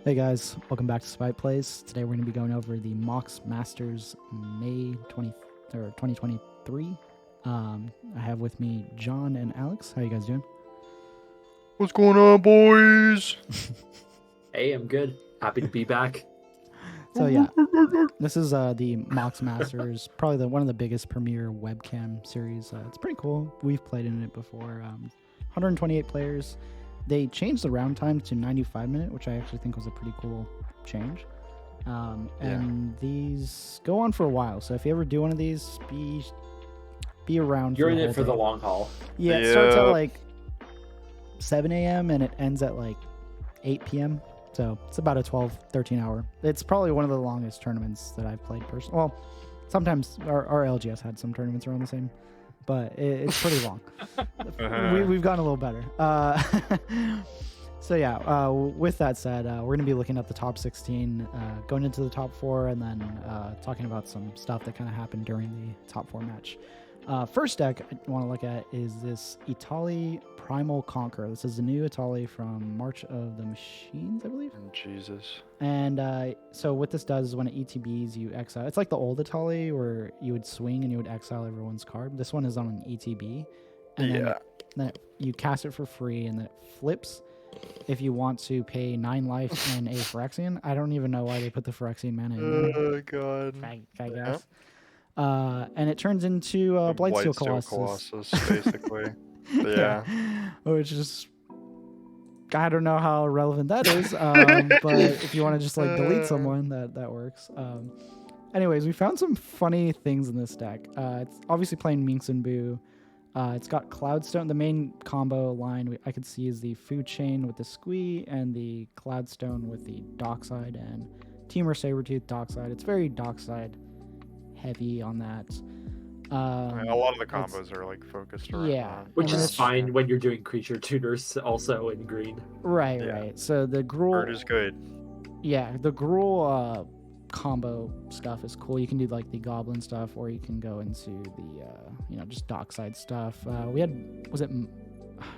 Hey guys, welcome back to Spite Plays. Today we're going to be going over the Mox Masters May 2023. I have with me John and Alex. How you guys doing? What's going on, boys? Hey, I'm good. Happy to be back. So yeah, this is the Mox Masters, probably one of the biggest premier webcam series. It's pretty cool. We've played in it before. 128 players. They changed the round time to 95 minutes, which I actually think was a pretty cool change. And these go on for a while. So if you ever do one of these, be around. You're in it for the long haul. Yeah, it starts at like 7 a.m. and it ends at like 8 p.m. So it's about a 12, 13 hour. It's probably one of the longest tournaments that I've played personally. Well, sometimes our LGS had some tournaments around the same, but it's pretty long. We've gotten a little better. So yeah, with that said, we're going to be looking at the top 16, going into the top 4, and then talking about some stuff that kind of happened during the top 4 match. First deck I want to look at is this Etali Primal Conqueror. This is the new Etali from March of the Machines, I believe. Jesus. And so what this does is when it ETBs, you exile. It's like the old Etali where you would swing and you would exile everyone's card. This one is on an ETB. And then you cast it for free and then it flips if you want to pay 9 life and a Phyrexian. I don't even know why they put the Phyrexian mana in there. Oh, God. I guess. And it turns into Blightsteel Colossus. Basically. Yeah. Which is, I don't know how relevant that is, but if you want to just like delete someone, that works. Anyways, we found some funny things in this deck. It's obviously playing Minx and Boo. It's got Cloudstone. The main combo line I could see is the Food Chain with the Squee and the Cloudstone with the Dockside and Temur Sabertooth Dockside. It's very Dockside heavy on that. A lot of the combos are like focused around that. Which is fine when you're doing creature tutors also in green. Right. So the Gruul Bird is good. Yeah, the Gruul combo stuff is cool. You can do like the Goblin stuff, or you can go into the just Dockside stuff. We had, was it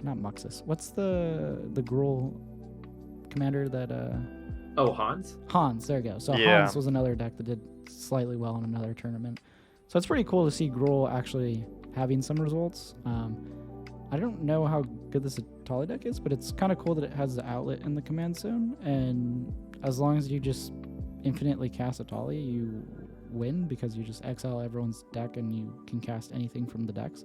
not Muxus? What's the Gruul commander that Hans? Hans, there you go. So Hans was another deck that did slightly well in another tournament. So it's pretty cool to see Gruul actually having some results. I don't know how good this Etali deck is, but it's kind of cool that it has the outlet in the command zone. And as long as you just infinitely cast Etali, you win because you just exile everyone's deck and you can cast anything from the decks.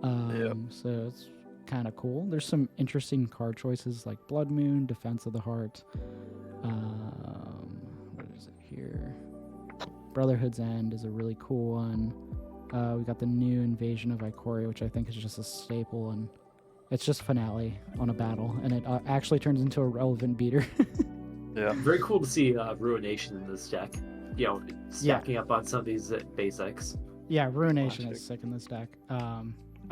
So it's kind of cool. There's some interesting card choices like Blood Moon, Defense of the Heart. What is it here? Brotherhood's End is a really cool one. We got the new Invasion of Ikoria, which I think is just a staple, and it's just finale on a battle, and it actually turns into a relevant beater. Yeah. Very cool to see Ruination in this deck. Stacking up on some of these basics. Yeah, Ruination is sick in this deck.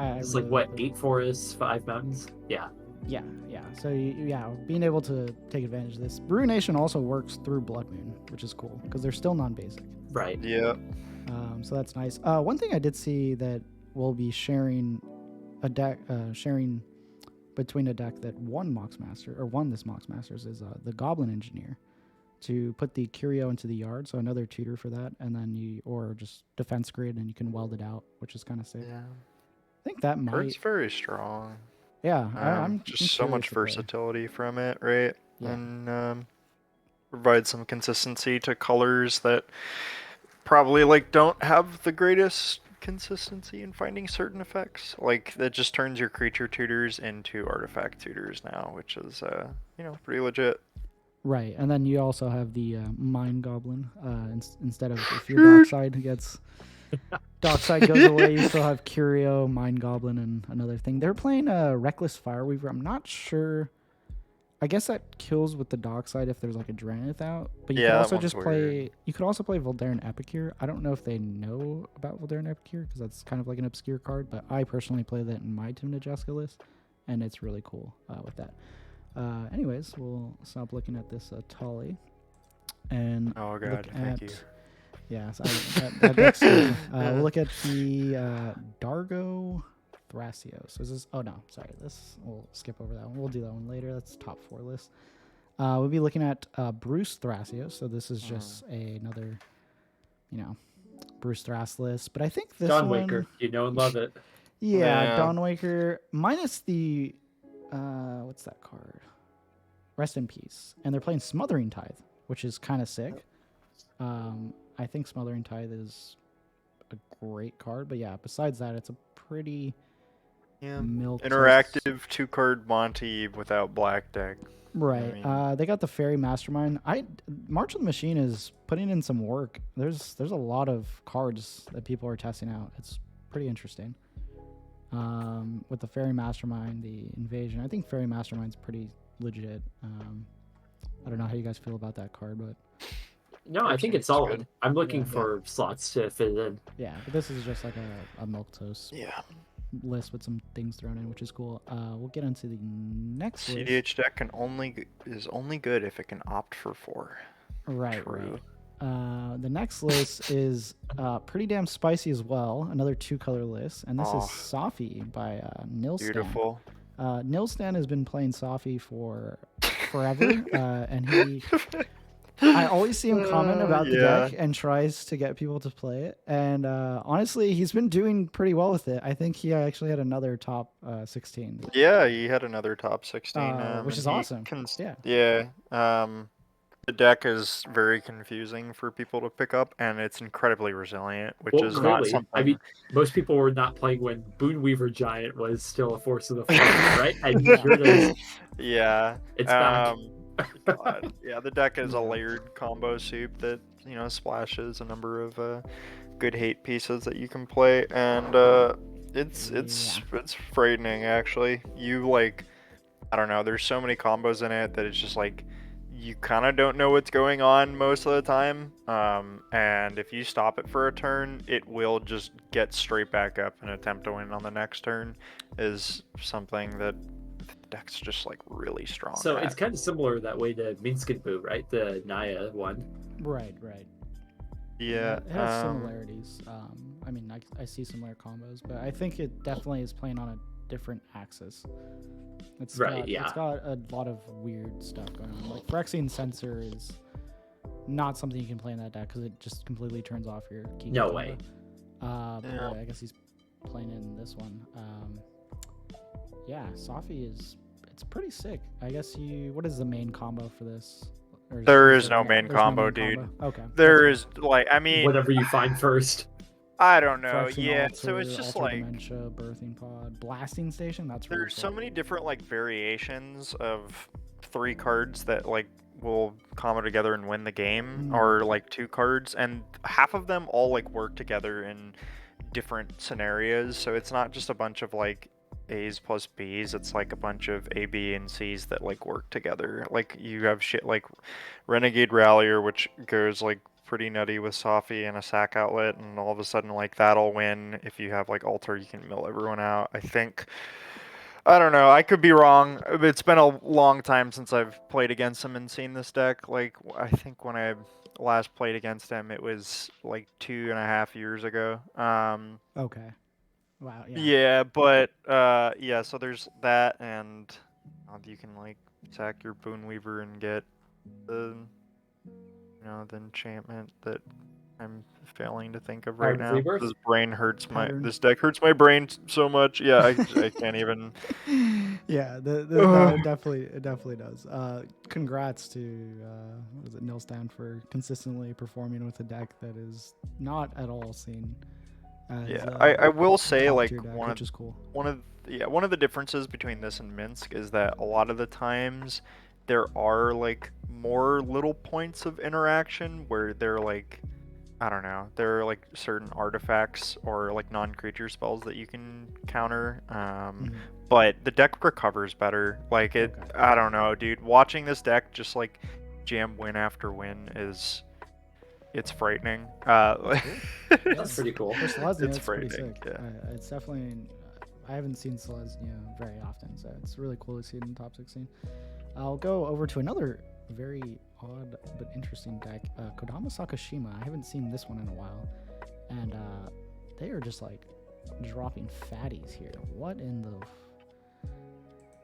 It's really like, 8 forests, 5 mountains? Yeah. So, being able to take advantage of this. Ruination also works through Blood Moon, which is cool, because they're still non-basic. Right. Yeah. So that's nice. One thing I did see that we'll be sharing a deck, sharing between a deck that won this Mox Masters is the Goblin Engineer, to put the Curio into the yard, so another tutor for that, and then or just defense grid, and you can weld it out, which is kind of sick. Yeah. I think that might. Bird's very strong. Yeah, I'm so much versatility from it, right? Yeah. And provide some consistency to colors that probably don't have the greatest consistency in finding certain effects. Like that just turns your creature tutors into artifact tutors now, which is pretty legit. Right, and then you also have the Mind Goblin. Instead of if your Dockside gets Dockside goes away, you still have Curio, Mind Goblin, and another thing. They're playing Reckless Fireweaver. I'm not sure. I guess that kills with the Dockside if there's like a Dranith out. But you could also just play. You could also play Voldaren Epicure. I don't know if they know about Voldaren Epicure because that's kind of like an obscure card. But I personally play that in my Tymna Jeska list, and it's really cool with that. Anyways, we'll stop looking at this Etali and thank you. Yeah, so that deck's good. We'll look at the Dargo Thrasios. Is this? Oh no, sorry. We'll skip over that one. We'll do that one later. That's top 4 list. We'll be looking at Bruse Thrasios. So this is just another, Bruse Thras list. But I think this Dawn one, Waker, you know and love it. yeah, Dawnwaker minus the what's that card? Rest in Peace. And they're playing Smothering Tithe, which is kind of sick. I think Smothering Tithe is a great card, but yeah, besides that, it's a pretty interactive 2-card Monty without black deck. Right. I mean, They got the Fairy Mastermind. March of the Machine is putting in some work. There's a lot of cards that people are testing out. It's pretty interesting. With the Fairy Mastermind, the Invasion. I think Fairy Mastermind's pretty legit. I don't know how you guys feel about that card, but No, I think it's solid. good. I'm looking for slots to fit it in. yeah, but this is just like a milquetoast list with some things thrown in, which is cool. We'll get into the next list. CDH deck is only good if it can opt for 4. Right, True. right. The next list is pretty damn spicy as well. Another 2-color list, and this is Saffi by Nilstan. Beautiful. Nilstan has been playing Saffi for forever, and I always see him comment about the deck and tries to get people to play it. And honestly, he's been doing pretty well with it. I think he actually had another top 16. Yeah, he had another top 16, which is awesome. Yeah. The deck is very confusing for people to pick up, and it's incredibly resilient, which is not something. I mean, most people were not playing when Boonweaver Giant was still a force of the forest, right? And here it is. Yeah. It's back. God. Yeah, the deck is a layered combo soup that splashes a number of good hate pieces that you can play, and it's frightening actually. I don't know. There's so many combos in it that it's just like you kind of don't know what's going on most of the time. And if you stop it for a turn, it will just get straight back up and attempt to win on the next turn. Is something that deck's just like really strong. So it's kind of similar that way to Minsk and Boo, right? The Naya one. Right. Yeah. It has similarities. I mean, I see similar combos, but I think it definitely is playing on a different axis. It's got a lot of weird stuff going on. Like Phyrexian Censor is not something you can play in that deck because it just completely turns off your key. No way. But I guess he's playing in this one. Yeah, Saffi it's pretty sick. I guess what is the main combo for this? There is no main combo, dude. Okay. There is whatever you find first. I don't know. Phyrexian Altar, so it's just Altar Dementia, Birthing Pod, Blasting Station. That's really there's cool. so many different variations of 3 cards that will combo together and win the game, or 2 cards, and half of them all work together in different scenarios. So it's not just a bunch of A's plus B's, it's a bunch of A, B, and C's that work together. You have shit like Renegade Rallier, which goes pretty nutty with Saffi and a sack outlet, and all of a sudden that'll win. If you have Altar, you can mill everyone out. I don't know, I could be wrong. It's been a long time since I've played against him and seen this deck. I think when I last played against him, it was 2.5 years ago. Okay. Wow. Yeah. Yeah, but so there's that, and you can sack your Boonweaver and get the the enchantment that I'm failing to think of right now. Rebirth? This deck hurts my brain so much. Yeah, I can't even. Yeah, no, it definitely does. Congrats to Nilstan for consistently performing with a deck that is not at all seen. I will say deck, one which is cool. One of the differences between this and Minsk is that a lot of the times there are more little points of interaction where they're I don't know, there are certain artifacts or non-creature spells that you can counter, but the deck recovers better. Okay. I don't know, dude. Watching this deck just jam win after win it's frightening. That's pretty cool. For Selesnya, it's pretty frightening. sick. Yeah. It's definitely. I haven't seen Selesnya very often, so it's really cool to see it in the top 16. I'll go over to another very odd but interesting deck, Kodama Sakashima. I haven't seen this one in a while, and they are just dropping fatties here. What in the?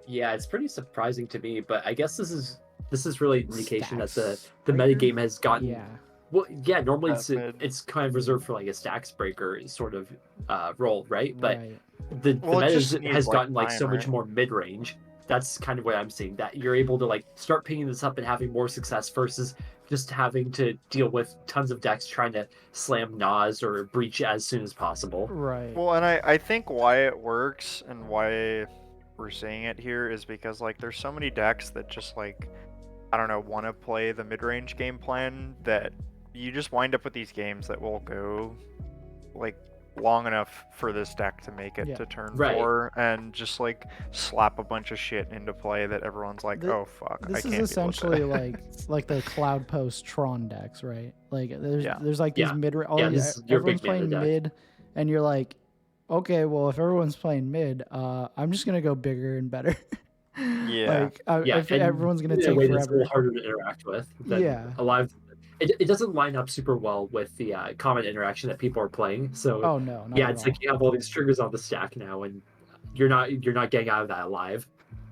Yeah, it's pretty surprising to me, but I guess this is this is really an indication that the breaker? metagame has gotten. Yeah. Well, yeah, normally Mid. it's kind of reserved for like a stacks breaker sort of role, right? But Right. the Well, it meta just needs, has like, gotten like time, so much right? more mid range. That's kind of what I'm seeing. That you're able to like start picking this up and having more success versus just having to deal with tons of decks trying to slam Nas or breach as soon as possible. Right. Well, and I think why it works and why we're seeing it here is because like there's so many decks that just like I don't know want to play the mid-range game plan that you just wind up with these games that will go like long enough for this deck to make it Yeah. to turn Right. 4 and just like slap a bunch of shit into play that everyone's like, oh fuck, I This can't is deal with essentially that. like the Cloud Post Tron decks, right? Like there's like these Yeah. mid. Yeah, this is your everyone's big mana playing deck. mid, and you're like, okay, well if everyone's playing mid, I'm just gonna go bigger and better. Yeah. Yeah, if and everyone's gonna in a take way that's a forever. little harder to interact with than Yeah. a live. It doesn't line up super well with the common interaction that people are playing. So Oh no, not yeah, at it's all. like you have all these triggers on the stack now, and you're not getting out of that alive.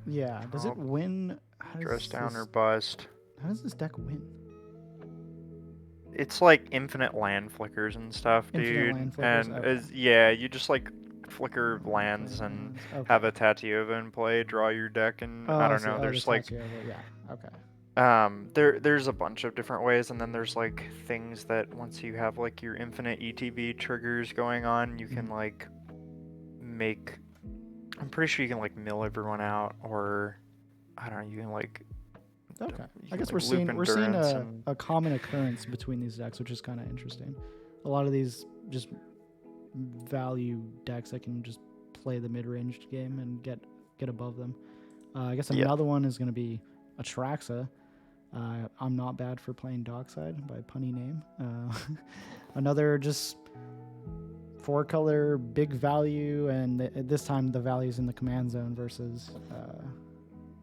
Yeah. Does it win? Dress down or bust. How does this deck win? It's like infinite land flickers and stuff, Infinite dude. land flickers, And okay. yeah, you just like flicker lands and have a Tatiova in play, draw your deck, and I don't know. There's like yeah. Okay. there's a bunch of different ways, and then there's like things that once you have like your infinite ETB triggers going on, you can like make. I'm pretty sure you can like mill everyone out, or I don't know. You can like. Okay. You I can, guess like, we're seeing loop endurance and... a common occurrence between these decks, which is kind of interesting. A lot of these just value decks that can just play the mid-ranged game and get above them. I guess another one is going to be Atraxa. I'm not bad for playing Dockside by punny name. Another just 4-color big value, and this time the value's in the command zone versus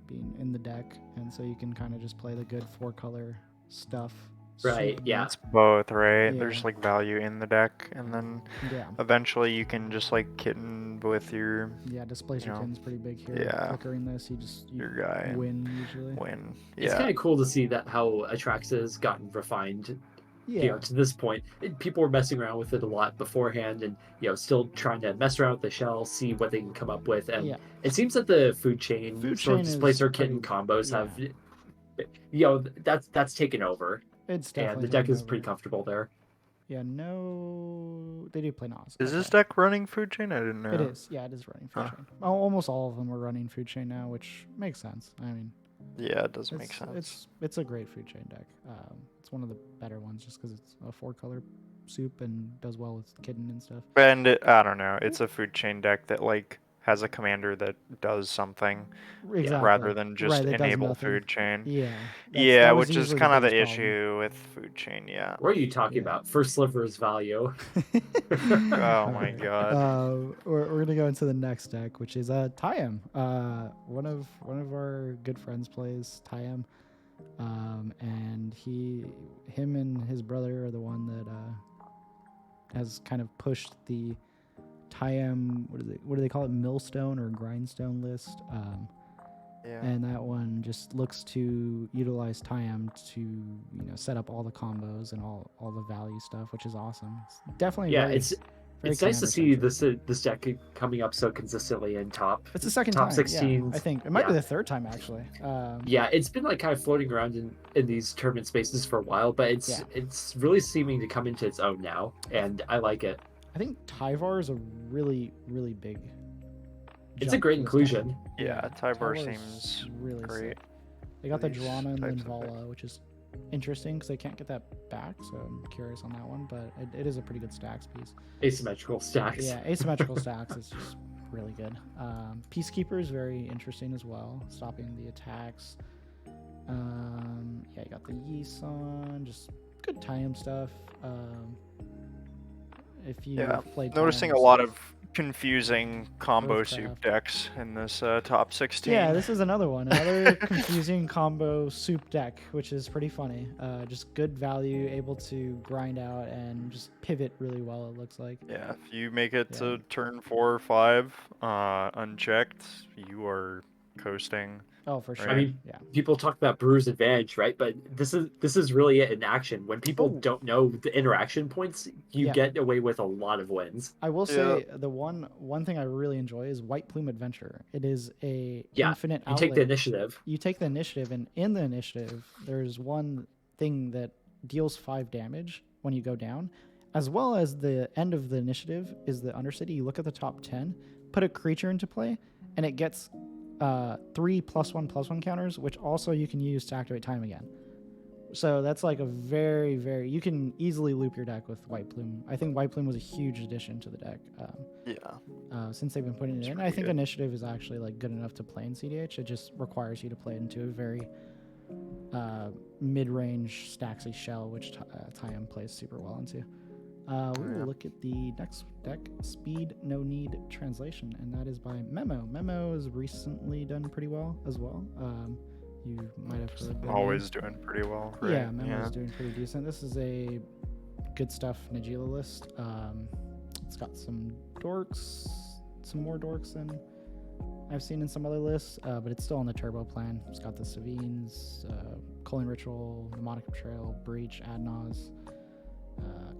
being in the deck, and so you can kind of just play the good 4-color stuff. Right, yeah. It's both, right? Yeah. There's like value in the deck, and then eventually you can just like kitten with your Displacer Kitten's pretty big here. Yeah. Flickering this, you your guy win usually. win. It's kind of cool to see that how Atraxa has gotten refined. Yeah. You know, to this point, people were messing around with it a lot beforehand, and still trying to mess around with the shell, see what they can come up with. And it seems that the food chain Displacer Kitten combos have, that's taken over. It's definitely. And the deck is pretty comfortable there. Yeah, no, they do play Nas. Is this deck running food chain? I didn't know. It is. Yeah, it is running food chain. Almost all of them are running food chain now, which makes sense. I mean, yeah, it does make sense. It's a great food chain deck. It's one of the better ones just because it's a 4-color soup and does well with Kitten and stuff. And I don't know, it's a food chain deck that like has a commander that does something rather than just enable food chain. Yeah, which is kind of the issue with food chain. Yeah. What are you talking about? First sliver is value. Oh my god. We're gonna go into the next deck, which is Tayam. One of our good friends plays Tayam, and him and his brother are the one that has kind of pushed the Tayam, what do they call it, millstone or grindstone list, and that one just looks to utilize Tayam to set up all the combos and all the value stuff, which is awesome. It's definitely it's nice to see this deck coming up so consistently in top. It's the second top time, 16. I think it might be the third time actually. It's been like kind of floating around in these tournament spaces for a while, but it's really seeming to come into its own now, and I like it. I think Tyvar is a really, really big. It's a great inclusion. Yeah, Tyvar seems really great. Sick. They got the Drana and Linvala, which is interesting because they can't get that back, so I'm curious on that one. But it is a pretty good stacks piece. Asymmetrical stacks. Yeah, asymmetrical stacks is just really good. Peacekeeper is very interesting as well, stopping the attacks. You got the Yisan, just good Tayam stuff. If you played noticing a lot of confusing combo soup decks in this top 16. Yeah, this is another confusing combo soup deck, which is pretty funny. Just good value, able to grind out and just pivot really well, it looks like. Yeah, if you make it to turn 4 or 5 unchecked, you are coasting. Oh, for sure. Right. I mean, yeah. people talk about Brew's advantage, right? But this is really it in action. When people Oh. don't know the interaction points, you Yeah. get away with a lot of wins. I will Yeah. say the one thing I really enjoy is White Plume Adventure. It is a Yeah, infinite you outlet. take the initiative. You take the initiative, and in the initiative, there's one thing that deals 5 damage when you go down, as well as the end of the initiative is the Undercity. You look at the top 10, put a creature into play, and it gets 3 +1/+1 counters, which also you can use to activate Time again. So that's like a very, very... You can easily loop your deck with White Plume. I think White Plume was a huge addition to the deck. Since they've been putting it It's in. I pretty think good. Initiative is actually like good enough to play in CDH. It just requires you to play into a very mid-range Staxy shell, which Tayam plays super well into. We will look at the next deck, Speed No Need Translation, and that is by Memo. Memo has recently done pretty well as well. You might have heard the Always doing pretty well, right? Yeah, Memo's doing pretty decent. This is a good stuff Najeela list. It's got some dorks, some more dorks than I've seen in some other lists, but it's still on the turbo plan. It's got the Savines, Culling Ritual, Mnemonic Betrayal, Breach, Adnaz.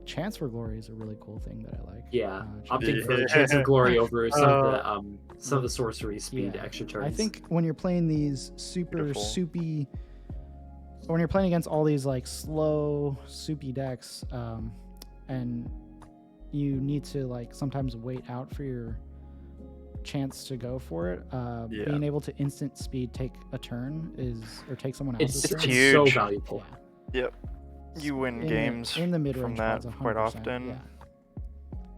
Chance for Glory is a really cool thing that I like. Yeah, Chance opting for for Chance of Glory over some of the sorcery speed Yeah. extra turns. I think when you're playing these super Beautiful. soupy, when you're playing against all these like slow soupy decks, and you need to like sometimes wait out for your chance to go for it, being able to instant speed take a turn or take someone else's it's turn. huge. so valuable. Yeah. Yep. You win In games the mid-range from that pods, quite 100%, often. Yeah.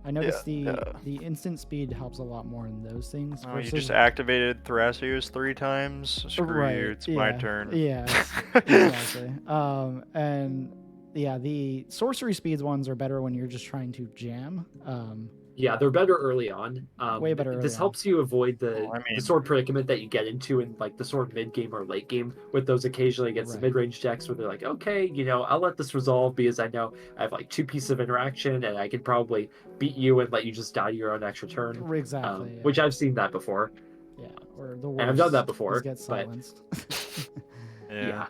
I noticed Yeah, the instant speed helps a lot more in those things. Oh, you versus- just activated Thrasios 3 times? Screw Right, you, it's my turn. Yeah, exactly. And yeah, the sorcery speeds ones are better when you're just trying to jam. Yeah, they're better early on. Way better This early on. helps you avoid the Well, I mean- the sword predicament that you get into in like the sword mid game or late game with those occasionally against Right. the mid range decks where they're like, okay, I'll let this resolve because I know I have like 2 pieces of interaction and I can probably beat you and let you just die to your own extra turn. Exactly. Yeah. Which I've seen that before. Yeah, or the And I've done that worst before, is get but- silenced. Yeah.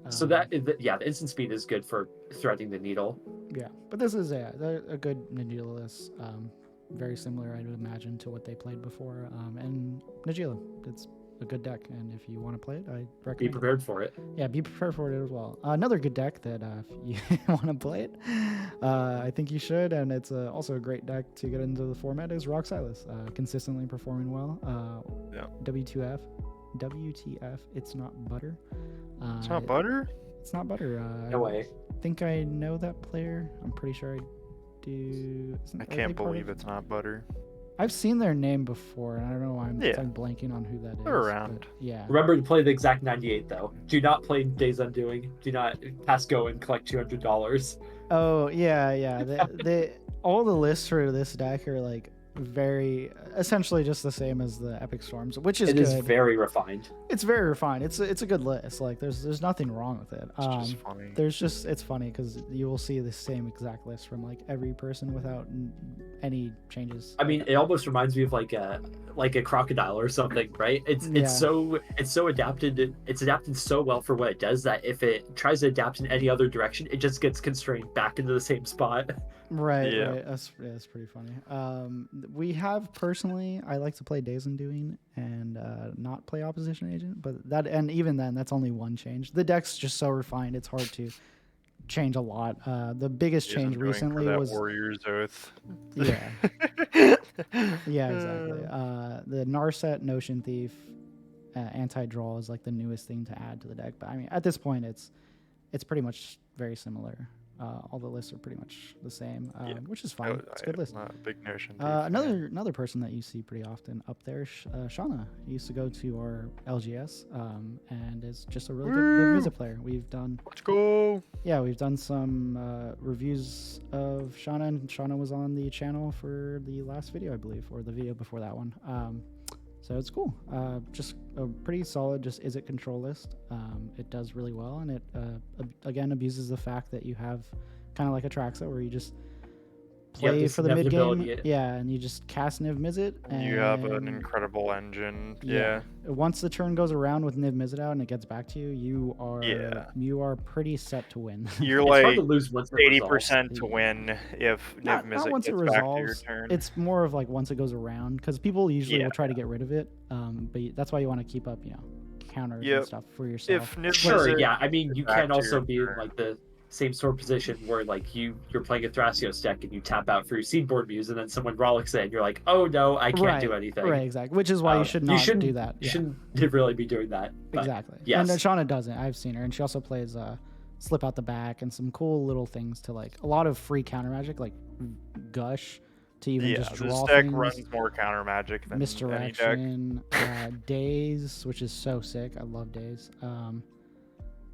So Um, the instant speed is good for threading the needle. Yeah, but this is a good Najeela list. Very similar, I'd imagine, to what they played before. And Najeela, it's a good deck, and if you want to play it, I recommend. Be prepared for it. Yeah, be prepared for it as well. Another good deck that if you want to play it, I think you should, and it's also a great deck to get into the format is RogSi. Consistently performing well. WTF, it's not butter. It's not butter? It's not butter. No way. I think I know that player. I'm pretty sure I do. I can't believe it's not butter. I've seen their name before, and I don't know why I'm Yeah. blanking on who that is. They're around. but yeah. Remember to play the exact 98 though. Do not play Days Undoing. Do not pass go and collect $200. Oh yeah. All the lists for this deck are like very essentially just the same as the Epic Storms, which is It good. is very refined. It's very refined. It's a good list. Like there's nothing wrong with it. It's just funny. It's funny because you will see the same exact list from like every person without any changes. I mean, it almost reminds me of like a crocodile or something, right? It's so adapted. It's adapted so well for what it does that if it tries to adapt in any other direction, it just gets constrained back into the same spot. Right, Yeah. right. That's pretty funny. We have personally, I like to play Days Undoing and not play Opposition Agent, but even then, that's only one change. The deck's just so refined; it's hard to change a lot. The biggest Yes, change I'm doing for recently that was Warrior's Oath. yeah, yeah, exactly. The Narset Notion Thief anti-draw is like the newest thing to add to the deck, but I mean, at this point, it's pretty much very similar. All the lists are pretty much the same, which is fine. It's a good list. Not a big notion. Another person that you see pretty often up there, Shauna, used to go to our LGS, and is just a really good Niv Mizzet player. We've done Let's go. some reviews of Shauna, and Shauna was on the channel for the last video, I believe, or the video before that one. So it's cool. Just a pretty solid, just is it control list. It does really well, and it again abuses the fact that you have kind of like Atraxa, where you just play this for the mid game. inevitability. Yeah, and you just cast Niv Mizzet. And You have an incredible engine. Yeah. Once the turn goes around with Niv Mizzet out and it gets back to you, you are pretty set to win. You're It's hard to like lose once it 80% to win if not Niv Mizzet once gets it back to your resolves. turn. It's more of like once it goes around, because people usually will try to get rid of it. But that's why you want to keep up, counters and stuff for yourself. If Niv Sure, Mizzet yeah. I mean, you back can to also your be in turn. like the same sort of position where like you're playing a Thrasios deck and you tap out for your Seedboard Muse, and then someone Rollicks in, you're like, oh no, I can't do anything. Right, exactly. Which is why you should not do that. You shouldn't really be doing that. But Exactly. Yes. And Shauna doesn't. I've seen her, and she also plays Slip Out the Back and some cool little things to like a lot of free counter magic, like Gush, to even just draw this deck things. runs more counter magic than any deck. Misdirection, Daze, which is so sick. I love Daze.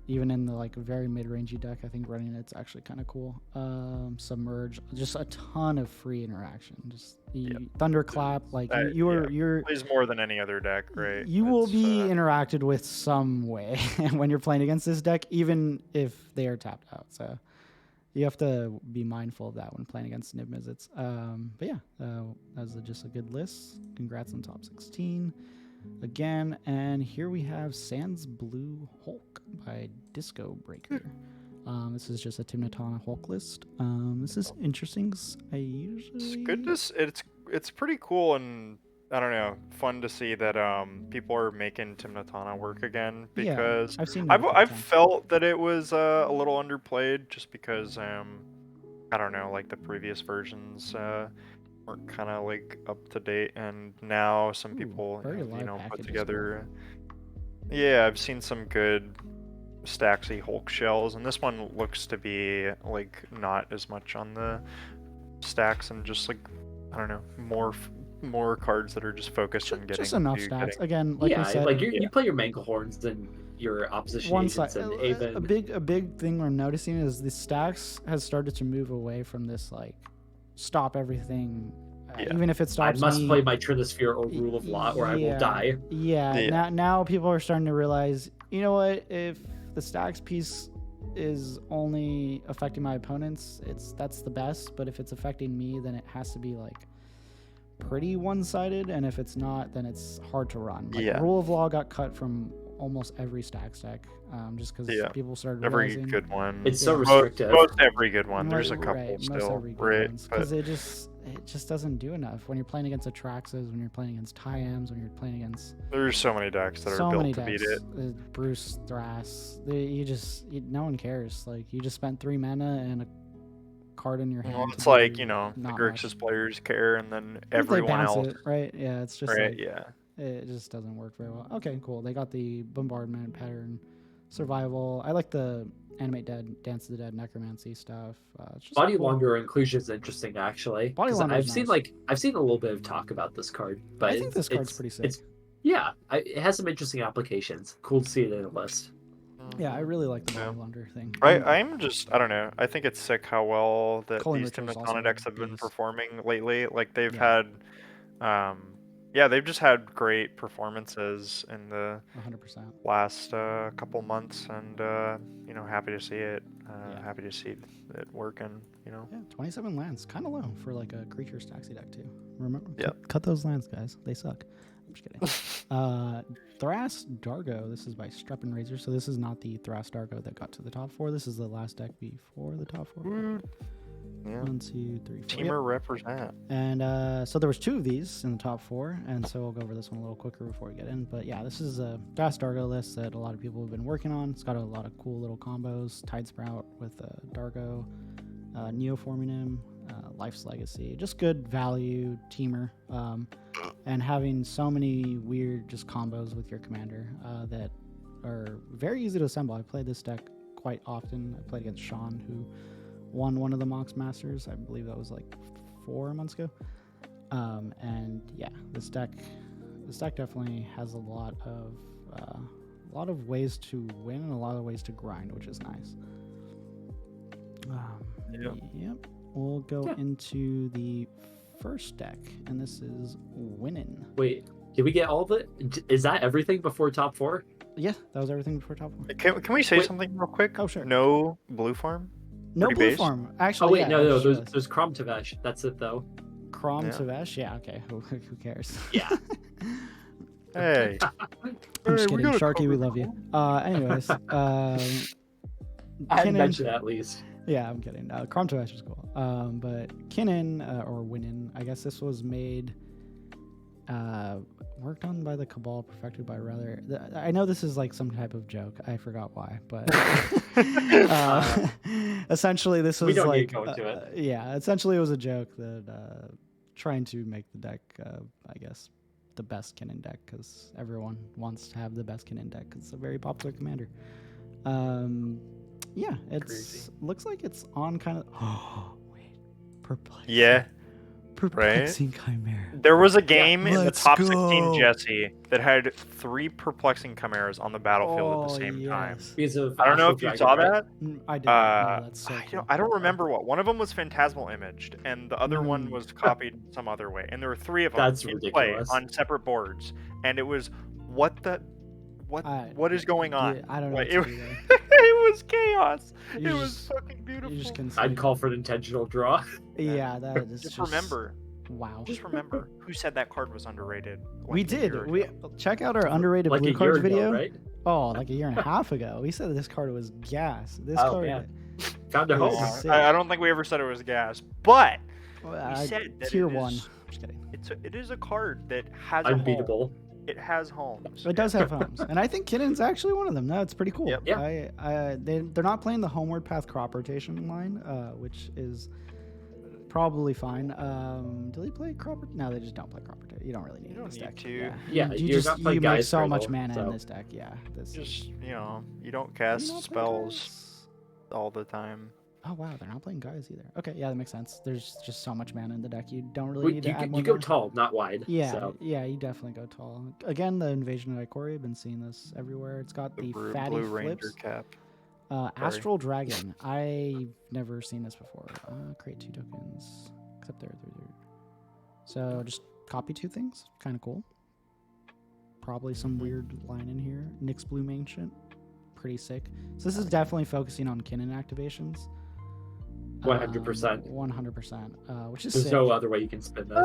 Even in the like very mid-rangey deck, I think running it's actually kind of cool. Submerge, just a ton of free interaction. Just Thunderclap, like you're plays more than any other deck, right? You will be interacted with some way when you're playing against this deck, even if they are tapped out. So you have to be mindful of that when playing against Niv Mizzets. But yeah, that was just a good list. Congrats on top 16 again. And here we have Sans Blue Hulk by Disco Breaker. This is just a Tymna Hulk list. This is interesting. It's good to it's pretty cool, and I don't know, fun to see that people are making Tymna work again, because I've felt that it was a little underplayed, just because I don't know, like the previous versions weren't kind of like up to date, and now some people put together. Yeah, I've seen some good Staxy Hulk shells, and this one looks to be like not as much on the stacks, and just like, I don't know, more cards that are just focused on getting just enough stacks. Again, like we said, like you play your Manglehorns and your opposition agents and Aven. A big thing we're noticing is the stacks has started to move away from this like stop everything. Even if it stops, I must play my Trinisphere or Rule of Law, or I will die. Now people are starting to realize, you know what? If the stacks piece is only affecting my opponents, that's the best. But if it's affecting me, then it has to be like pretty one-sided, and if it's not, then it's hard to run. Rule of Law got cut from almost every stacks deck, just because people started realizing every good one. It's so restrictive. Most every good one. There's a couple still, because it just doesn't do enough when you're playing against Atraxas, when you're playing against Tayams, when you're playing against. There's so many decks that are built to beat it. Bruse Thrasios. No one cares. Like, you just spent 3 mana and a card in your hand. Well, it's like, the Grixis players care, and then everyone else. Right? Yeah, it's just it just doesn't work very well. Okay, cool. They got the bombardment pattern, survival. I like the Animate Dead, Dance of the Dead, Necromancy stuff. Body Wanderer inclusion is interesting, actually. I've seen a little bit of talk about this card, but I think this card's pretty sick. It has some interesting applications. Cool to see it in a list. Yeah, I really like the Body Wanderer thing. I'm just, I don't know. I think it's sick how well that these Tymna decks have been performing lately. Like, they've had, they've just had great performances in the 100% last couple months, and happy to see it. Happy to see it working. 27 lands, kind of low for like a creature Staxy deck too. Remember, cut those lands, guys. They suck. I'm just kidding. Thrasios Dargo. This is by Strep and Razor. So this is not the Thrasios Dargo that got to the top 4. This is the last deck before the top 4. Yeah. 1, 2, 3, 4. Teamer represent. And so there was 2 of these in the top 4, and so we'll go over this one a little quicker before we get in. But yeah, this is a Thrasios Dargo list that a lot of people have been working on. It's got a lot of cool little combos. Tide Sprout with Dargo, Neoforming him, Life's Legacy. Just good value teamer. And having so many weird just combos with your commander that are very easy to assemble. I played this deck quite often. I played against Sean, who won one of the Mox Masters. I believe that was like 4 months ago. And yeah, this deck definitely has a lot of ways to win and a lot of ways to grind, which is nice. Yep. We'll go into the first deck, and this is Winnin. Wait, did we get all of it? Is that everything before top 4? Yeah, that was everything before top 4. Can we say something real quick? Oh, sure. No blue farm? No Pretty blue base. form. Actually, Oh wait, yeah, I no, just there's realized. there's Crom Tavesh. That's it though. Crom Yeah. Tavesh? Yeah, okay. Who cares? Yeah. Hey. I'm just kidding. Sharky, we love you. Anyways, I hadn't Kinnan- mentioned that at least. Yeah, I'm kidding. Crom Tavesh is cool. But Kinnan, or Winnan, I guess this was made, worked on by the Cabal, perfected by rather. I know this is like some type of joke. I forgot why, but essentially this was We don't need like, to go into it. yeah, essentially it was a joke that trying to make the deck, I guess, the best Kinnan deck because everyone wants to have the best Kinnan deck because it's a very popular commander. Yeah, Crazy. looks like it's on kind of. Oh wait, perplexing. Yeah. Perplexing Chimera. There was a game in the Let's top go. 16 Jesse that had 3 perplexing chimeras on the battlefield at the same time. Because of I don't know if Astral you Dragon, saw right? that. I did. No, that's so I cool. don't remember what. One of them was phantasmal imaged, and the other one Mm. was copied some other way. And there were 3 of them That's in play ridiculous. on separate boards. And it was what is going on? Yeah, I don't know. Like, What it, to do there. it was chaos. You It was just- fucking beautiful. You just can see. I'd call for an intentional draw. Yeah, that is Just remember, Wow. just remember who said that card was underrated. like We a did. year We ago. check out our underrated Like blue a year cards ago, video. right? Oh, like a year and a half ago. We said this card was gas. This Oh, card. man. Found a It home. was Yeah, sick. I don't think we ever said it was gas, but we Uh, said that tier it one. is- Just kidding. it is a card that has a home. Unbeatable. It has homes. It does have homes, and I think Kinnan's actually one of them. No, it's pretty cool. Yep. Yeah. They're not playing the homeward path crop rotation line, which is probably fine. Do they play crop? No, they just don't play crop rotation. You don't really need You don't this need deck. to. Yeah, you you're just not playing you make Gaia's so Cradle, much mana in so- this deck. Yeah, this Just you don't Do you cast not play spells Gaias? all the time. Oh wow, they're not playing guys either. Okay, yeah, that makes sense. There's just so much mana in the deck. You don't really need to add more You go mana. tall, not wide. Yeah, So. yeah, you definitely go tall. Again, the Invasion of Ikoria, I've been seeing this everywhere. It's got the fatty Blue Ranger flips. cap. Astral Dragon. I've never seen this before. Create 2 tokens. Except they're. So just copy 2 things. Kind of cool. Probably some weird line in here. Nyx Bloom Ancient. Pretty sick. So this is definitely focusing on Kinnan activations. 100%. 100%. Which is There's sick. no other way you can spin this.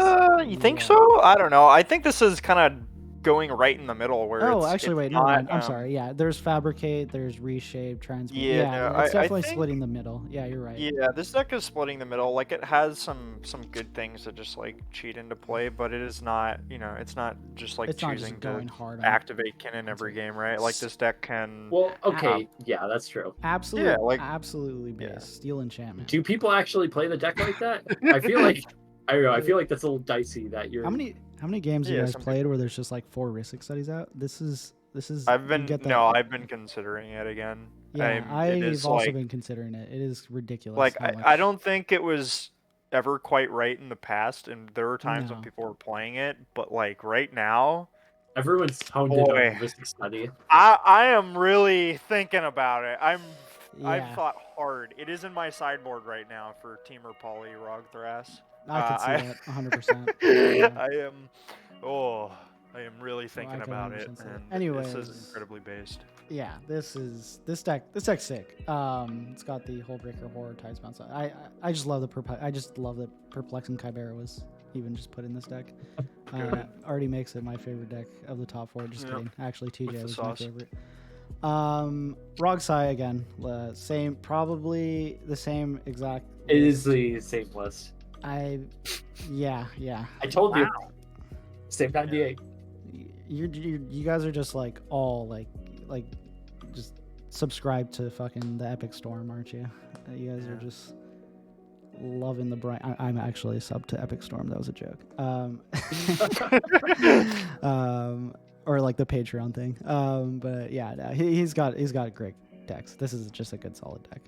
You think Yeah. so? I don't know. I think this is kind of going right in the middle where Oh, it's, actually, it's wait, never not, mind. I'm sorry. Yeah, there's Fabricate, there's Reshape, Transmute. Yeah, no, it's I definitely think- splitting the middle. Yeah, you're right. Yeah, this deck is splitting the middle. Like it has some good things that just like cheat into play, but it is not. It's not just like It's not choosing just to going hard on activate Kinnan every game, right? Like this deck can. Well, okay, yeah, that's true. Absolutely, Yeah, like- absolutely base. yeah. Steel Enchantment. Do people actually play the deck like that? I feel like I don't know. I feel like that's a little dicey that you're. How many games have Yeah, you guys some played where there's just like 4 Risic studies out? This is. I've you been get that- I've been considering it again. Yeah, it I've is, also like- been considering it. It is ridiculous. Like how I much- don't think it was ever quite right in the past, and there were times when No. people were playing it, but like right now, Everyone's honed in Boy. on this study. I am really thinking about it. I've Yeah. thought hard. It is in my sideboard right now for Teamer Poly Rog Thras. I could see I- that 100%. Yeah. I am really thinking can about it, 100% see that. and Anyways. this is incredibly based. Yeah, this deck's sick. It's got the Hullbreaker Horror Tides Bounce. I just love that Perplexing Chimera was even just put in this deck. Already makes it my favorite deck of the top 4. Just Yep. kidding. Actually, With TJ the was my sauce. favorite. RogSi again, probably the same exact. It is the same list. Yeah. I told you. Same 98. You guys are just like all like just subscribe to fucking the Epic Storm, aren't you? You guys are just loving the bright. I'm actually sub to Epic Storm. That was a joke. Or like the Patreon thing. But yeah, no, he's got great decks. This is just a good solid deck.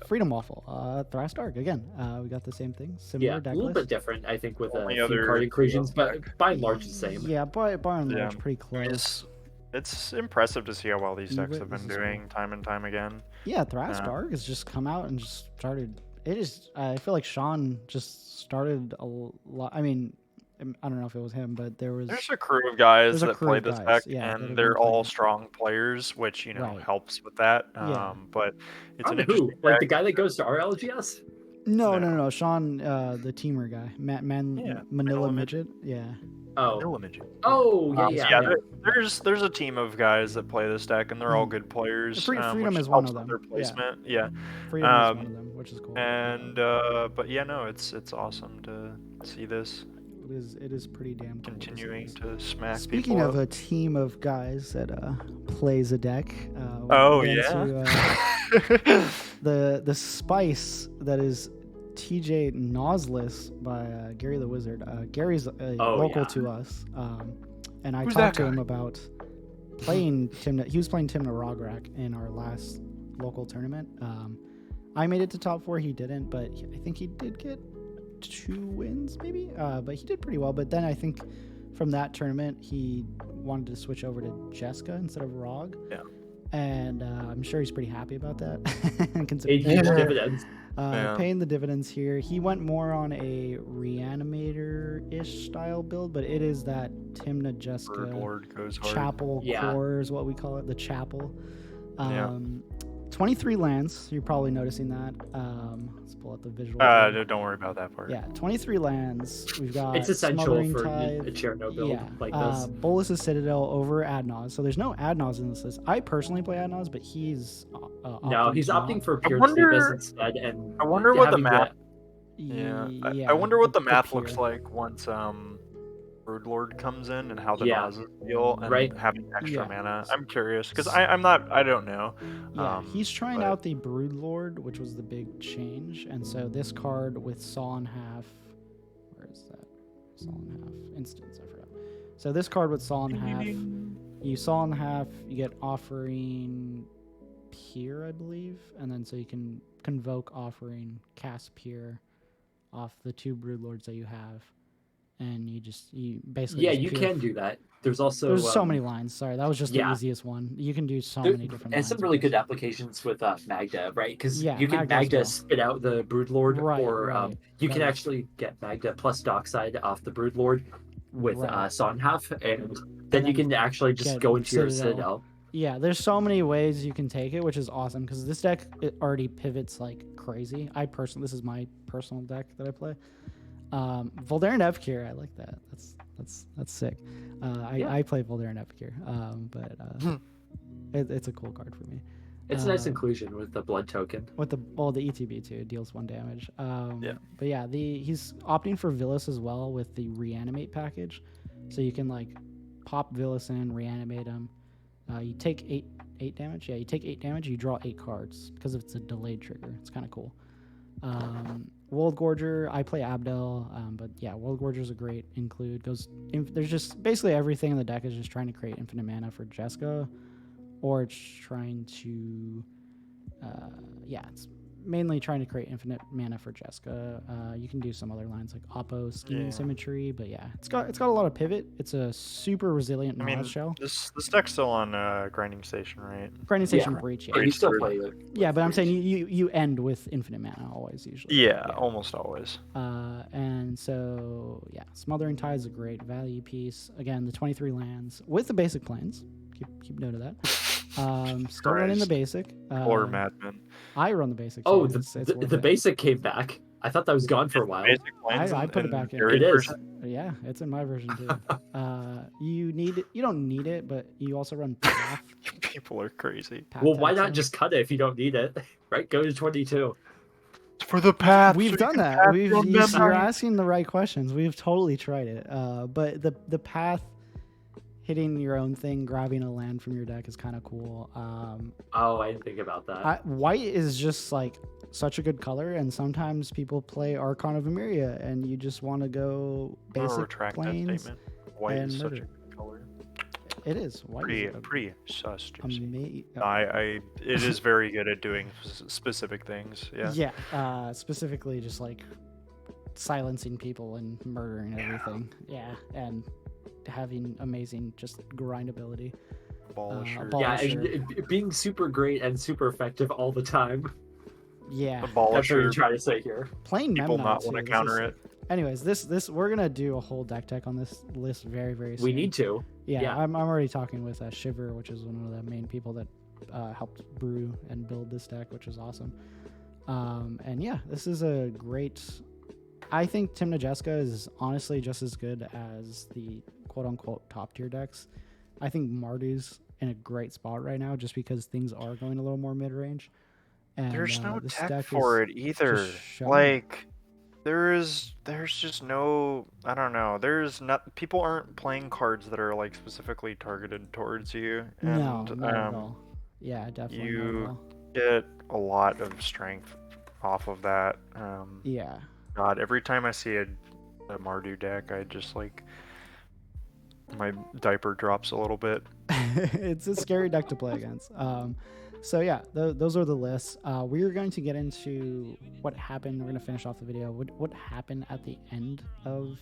Freedom Waffle, Thrasios Dargo again. We got the same thing, similar Yeah, a deck little list. bit different, I think, with a Only few other card inclusions, deck. but by and large the same. Yeah, by and large, Yeah. pretty close. It's impressive to see how well these decks This have been is doing time and time again. Yeah, Thrasios Yeah. Dargo has just come out and just started. It is. I feel like Sean just started a lot. I mean, I don't know if it was him, but there's a crew of guys There's a that crew play of this guys, deck, yeah, that have and been they're playing all it. strong players, which Right. helps with that. Yeah. But it's an On who? interesting Like deck. the guy that goes to RLGS? No. Sean, the teamer guy, Yeah, Manila Manila Midget. Yeah. Oh. Vanilla Midget. Oh, So yeah. there's a team of guys that play this deck, and they're all good players. Freedom which is one helps of with them. their placement. Yeah. Freedom is one of them, which is cool. And but yeah, no, it's awesome to see this It is pretty damn cool. continuing to smack Speaking people of up. a team of guys that plays a deck, Oh we'll get yeah. into, the spice that is TJ Nozless by Gary the Wizard. Gary's local to us, and I Who's talked that to him guy? about playing Tymna. He was playing Tymna Rograk in our last local tournament. I made it to top 4. He didn't, but I think he did get 2 wins, maybe. But he did pretty well. But then I think from that tournament, he wanted to switch over to Jeska instead of Rog. Yeah. And I'm sure he's pretty happy about that. Paid Considering huge dividends. paying the dividends here. He went more on a reanimator-ish style build, but it is that Tymna Jeska Lord goes hard. chapel Yeah. core is what we call it, the chapel. Yeah. 23 lands. You're probably noticing that. Let's pull up the visual. here. Don't worry about that part. Yeah, 23 lands. We've got It's essential Smothering for Tithe. a Cherno build Yeah, like this. Bolus's Citadel over Adnaz. So there's no Adnaz in this list. I personally play Adnaz, but he's No, he's not. opting for pure wonder- Sleepers instead. And I wonder what the having math. Yeah, I wonder what the math pure. looks like once Broodlord comes in and how the Yeah. Nazes feel and Right. having extra Yeah. mana. I'm curious because I don't know. Yeah, he's trying but- out the Broodlord, which was the big change, and so this card with Saw in Half, where is that? Saw in Half instance, I forgot. So this card with Saw in Half, you Saw in Half, you get Offering Pier, I believe, and then so you can convoke Offering, cast Pier off the 2 Broodlords that you have, and you basically yeah, just you Pier can do that. There's also There's so many lines. Sorry, that was just the yeah. easiest one. You can do so There- many different and lines. some with really this. good applications with Magda, right? Because Yeah, you can Magda as Magda well. spit out the Broodlord, Right, or right. you can That is- actually get Magda plus Dockside off the Broodlord with Right. Sonhalf, and then you then can actually just get go into your Citadel. Citadel. Yeah, there's so many ways you can take it, which is awesome because this deck it already pivots like crazy. This is my personal deck that I play. Voldaren Evkir, I like that. That's sick. I play Voldaren Evkir, but it's a cool card for me. It's a nice inclusion with the blood token. With the ETB too, it deals 1 damage. Yeah. But yeah, he's opting for Villas as well with the reanimate package, so you can like pop Villas in, reanimate him. You take 8 damage. Yeah, you take 8 damage. You draw 8 cards because it's a delayed trigger. It's kind of cool. World Gorger, I play Abdel, but yeah, World Gorger is a great include. There's just basically everything in the deck is just trying to create infinite mana for Jeska, or it's trying to, it's mainly trying to create infinite mana for Jeska. You can do some other lines like Oppo, Scheming Symmetry, but yeah, it's got a lot of pivot. It's a super resilient Knowledge Shell. This deck's still on Grinding Station, right? Grinding Station Yeah. Breach, But yeah. you still Breach. play it. Yeah, but I'm saying you end with infinite mana always, usually. Yeah, almost always. And so, yeah, Smothering Tide is a great value piece. Again, the 23 lands with the basic planes. Keep note of that. Still running the Christ. basic. Or Madman. I run the basic. Oh, so it's worth the it. basic came back. I thought that was gone for a while. Basic lines I put it back in. Gary's It is. version? Yeah, it's in my version too. You need it. You don't need it, but you also run Path. People are crazy. Path Well, why Tag not Zone. just cut it if you don't need it? Right? Go to 22. For the path. We've so done you can that. path You're from memory. asking the right questions. We've totally tried it. But the path hitting your own thing, grabbing a land from your deck is kind of cool. Oh, I didn't think about that. White is just like such a good color, and sometimes people play Archon of Emeria, and you just want to go I'm gonna basic retract that planes. statement. White and is such a murder. good color. It is white. Pretty sus, Juicy. Ama- It is very good at doing specific things. Yeah. Yeah, specifically just like silencing people and murdering everything. Yeah, and having amazing just grind ability. Abolisher. ball- Yeah, Abolisher. and being super great and super effective all the time. Yeah, That's what Abolisher. you're trying to say here. playing People Memnon not too. want to This counter is- it. anyways, this we're gonna do a whole deck tech on this list very very soon. We need to. Yeah, Yeah. I'm already talking with Shiver, which is one of the main people that helped brew and build this deck, which is awesome. And yeah, this is a great. I think Tymna Jeska is honestly just as good as the quote unquote top tier decks. I think Mardu's in a great spot right now just because things are going a little more mid range. And There's no this tech deck for is it either. just showing. Like, there's just no. I don't know. There's not. People aren't playing cards that are like specifically targeted towards you. And, no, not at all. Yeah, definitely not at you all. get a lot of strength off of that. Yeah. God, every time I see a Mardu deck, I just like my diaper drops a little bit. It's a scary deck to play against. So yeah, those are the lists. We're going to get into what happened. We're going to finish off the video. What happened at the end of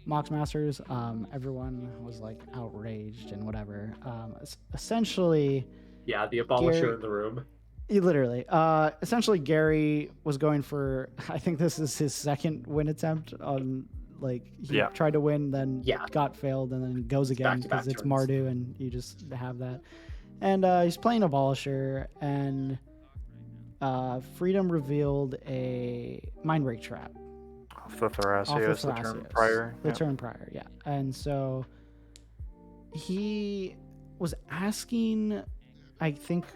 Mox Masters? Everyone was like outraged and whatever. Essentially, Yeah, the abolisher Gary- in the room. literally, essentially, Gary was going for. I think this is his second win attempt on. Like he Yeah. tried to win, then Yeah. got failed, and then goes again back-to-back because it's turns. Mardu, and you just have that. And he's playing Abolisher, and Freedom revealed a Mind Break trap Off the off Thrasios, the the turn Thrasios. prior. The yeah. turn prior, yeah. And so he was asking, I think,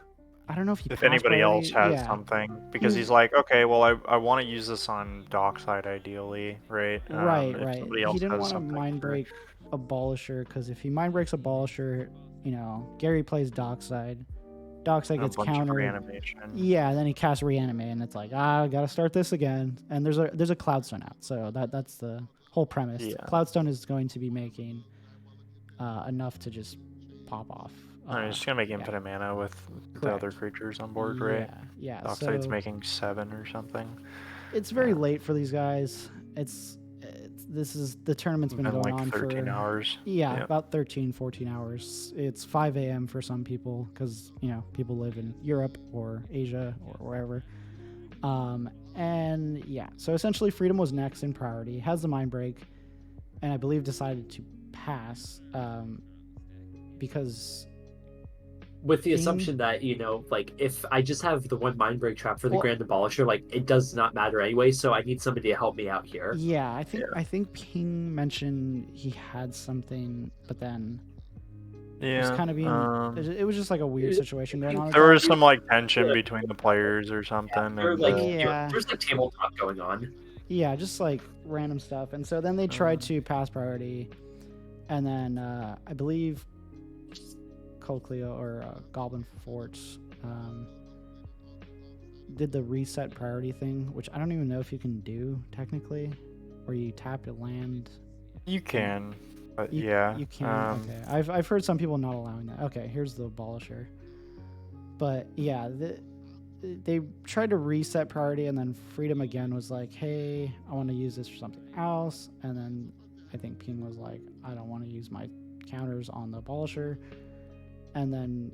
I don't know if he If passed anybody else priority. has Yeah. something, because He- he's like, okay, well, I want to use this on Dockside ideally, right? Right, if right. somebody He else didn't has want to something mind for- break Abolisher because if he mind breaks Abolisher, Gary plays Dockside. Dockside a gets bunch of countered. reanimation. Yeah, then he casts Reanimate, and it's like, I gotta start this again. And there's a Cloudstone out, so that's the whole premise. Yeah. Cloudstone is going to be making enough to just pop off. He's just gonna make yeah. infinite mana with the Correct. other creatures on board, right? Yeah. Dockside's So making 7 or something. it's very yeah. late for these guys. The tournament's been going like on 13 for hours. Yeah, about 13, 14 hours. It's 5 a.m. for some people because, people live in Europe or Asia or wherever. And yeah, so essentially Freedom was next in priority, has the Mind Break, and I believe decided to pass because... With the assumption that, like, if I just have the one Mind Break trap for the Grand Abolisher, like, it does not matter anyway, so I need somebody to help me out here. Yeah, I think Ping mentioned he had something, but then it was kind of being... it was just like a weird situation going on. There was some, like, tension between the players or something. There's and, like tabletop going on. Yeah, just like random stuff. And so then they tried to pass priority, and then I believe Cold Cleo or Goblin Forts did the reset priority thing, which I don't even know if you can do technically, where you tap to land. You can, but You can. Okay, I've heard some people not allowing that. Okay, here's the Abolisher. But yeah, they tried to reset priority, and then Freedom again was like, hey, I want to use this for something else. And then I think Ping was like, I don't want to use my counters on the Abolisher. And then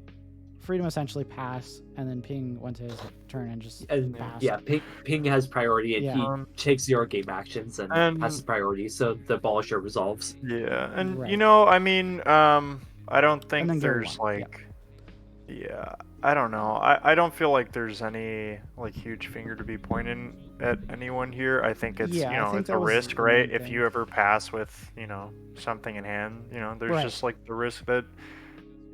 Freedom essentially passed, and then Ping went to his turn and just passed. Yeah, Ping has priority, and he takes the game actions and has the priority, so the Abolisher resolves. Yeah, and Right. I mean, I don't think there's won. like, I don't know. I don't feel like there's any like huge finger to be pointing at anyone here. I think it's I think it's that a was risk, the right? main If thing. you ever pass with something in hand, there's Right. just like the risk that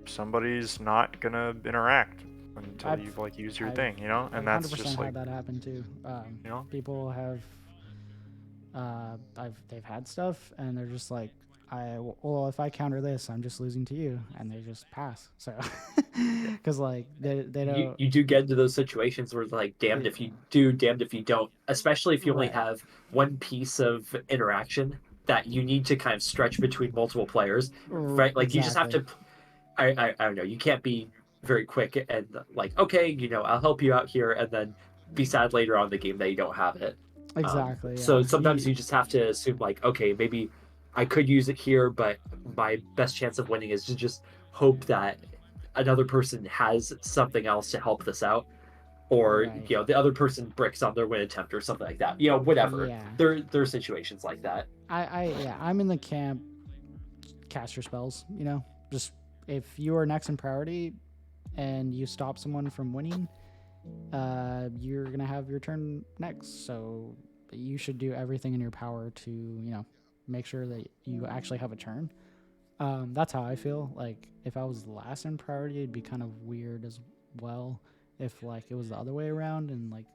somebody's not gonna interact until I've- you've like used your I've- thing, and that's 100% just like had that happen too. People have they've had stuff, and they're just like, if I counter this, I'm just losing to you, and they just pass. So because like they don't. You do get into those situations where like damned if you do, damned if you don't, especially if you only Right. have one piece of interaction that you need to kind of stretch between multiple players, right? Like you just have to. I don't know. You can't be very quick and like, okay, I'll help you out here, and then be sad later on in the game that you don't have it. Exactly. So sometimes you just have to assume like, okay, maybe I could use it here, but my best chance of winning is to just hope that another person has something else to help this out. or Right. the other person bricks on their win attempt or something like that. Whatever. Yeah. There are situations like that. I'm in the camp. Cast your spells. Just if you are next in priority, and you stop someone from winning, you're gonna have your turn next. So you should do everything in your power to make sure that you actually have a turn. That's how I feel. Like if I was last in priority, it'd be kind of weird as well. If like it was the other way around and like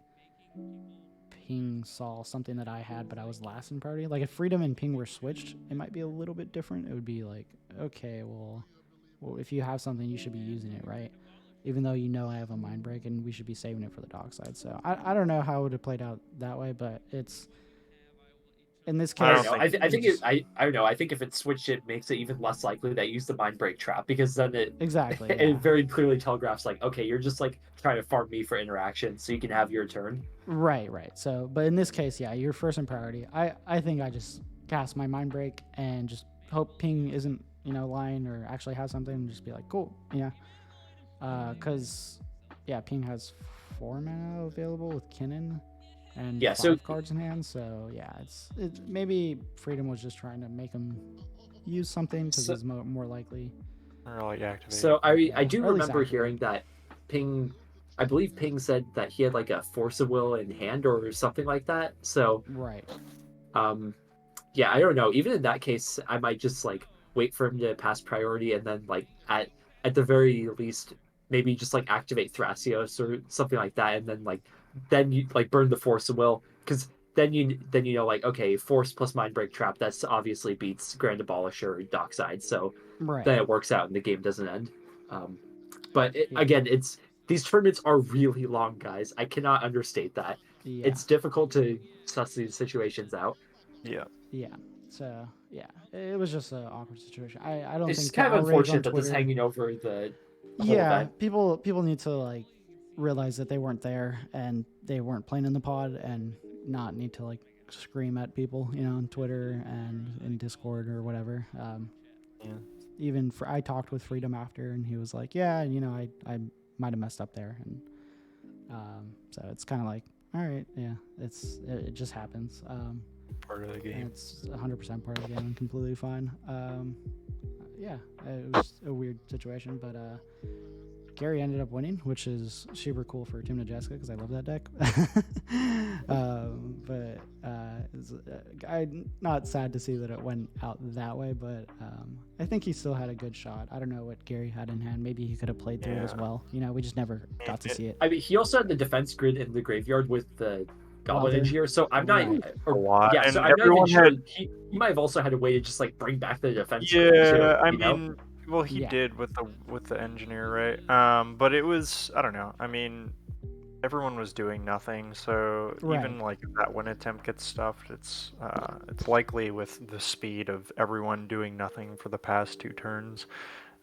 Ping saw something that I had, but I was last in priority. Like if Freedom and Ping were switched, it might be a little bit different. It would be like, okay, well, if you have something, you should be using it, right? Even though I have a mind break and we should be saving it for the dark side. So I don't know how it would have played out that way, but it's in this I case. don't know. I don't know. I think if it's switched, it makes it even less likely that you use the mind break trap, because then it Exactly. Yeah. it very clearly telegraphs like, okay, you're just like trying to farm me for interaction so you can have your turn. Right. So, but in this case, yeah, you're first in priority. I think I just cast my mind break and just hope Ping isn't lying or actually has something, and just be like, cool, because Ping has 4 mana available with Kinnan and 5 cards in hand. So yeah, it's maybe Freedom was just trying to make him use something because it's more likely. Or like activate. So I do Or at least remember activate. hearing that Ping, I believe Ping said that he had like a Force of Will in hand or something like that. So Right. yeah, I don't know. Even in that case, I might just like wait for him to pass priority, and then like at the very least maybe just like activate Thrasios or something like that, and then you like burn the Force of Will, because then you know like, okay, Force plus Mind Break Trap, that's obviously beats Grand Abolisher or Dockside, so Right. then it works out and the game doesn't end. But Yeah. again, these tournaments are really long, guys. I cannot understate that. Yeah. It's difficult to suss these situations out. Yeah. Yeah. So yeah, it was just an awkward situation. I don't It's think kind the of outrage on unfortunate that this Twitter. hanging over the whole Yeah, event. people need to like realize that they weren't there and they weren't playing in the pod, and not need to like scream at people, on Twitter and in Discord or whatever. Yeah. Even I talked with Freedom after, and he was like, yeah, I might have messed up there, and so it's kind of like, all right, yeah, it just happens. Part of the game. It's 100% part of the game and completely fine. Yeah, it was a weird situation, but Gary ended up winning, which is super cool for Tymna Jeska because I love that deck. But I'm not sad to see that it went out that way, but I think he still had a good shot. I don't know what Gary had in hand. Maybe he could have played through it as well. We just never got to see it. I mean, he also had the defense grid in the graveyard with the Goblin Well, Engineer, so I'm not. right. A lot. Yeah, And so I'm not even everyone sure. had- He might have also had a way to just like bring back the defense grid too. Yeah, I you know? mean, well, he Yeah. did with the engineer, right? But it was, I don't know. I mean, everyone was doing nothing, so Right. even like if that win attempt gets stuffed, it's likely with the speed of everyone doing nothing for the past 2 turns.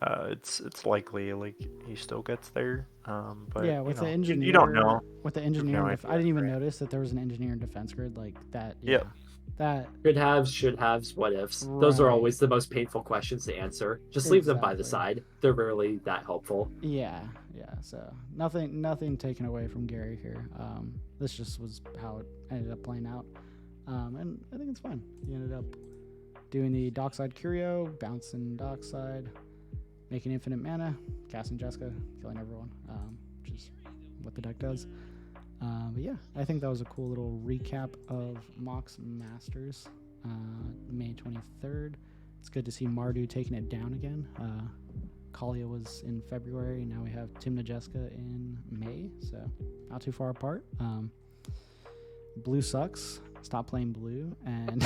It's likely like he still gets there. But yeah, with the engineer, you don't know. With the engineer, no I idea, didn't even right? notice that there was an engineer and defense grid like that. Yep. That Could haves, should haves, what ifs. Those are Right. always the most painful questions to answer. Just leave them by the Exactly. side. They're rarely that helpful. Yeah. So nothing taken away from Gary here. This just was how it ended up playing out, and I think it's fine. He ended up doing the Dockside Curio, bouncing Dockside, making infinite mana, casting Jeska, killing everyone, which is what the deck does. But yeah, I think that was a cool little recap of Mox Masters, May 23rd. It's good to see Mardu taking it down again. Kalia was in February, and now we have Tymna Jeska in May, so not too far apart. Blue sucks. Stop playing blue, and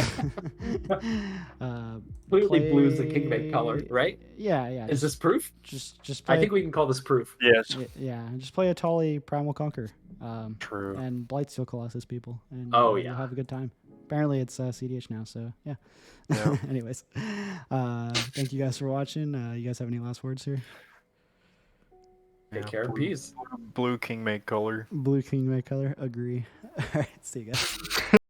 Clearly, blue's the king-make color, right? Yeah. Is this proof? Just play, I think we can call this proof. Yes. yeah, just play Etali, Primal Conqueror, True. and Blightsteel Colossus people, and Oh, you'll yeah. have a good time. Apparently it's CDH now, so yeah. Yeah. Anyways, thank you guys for watching. You guys have any last words here? Take care and peace. Blue king make color. Blue King, my color. Agree. All right, see you guys.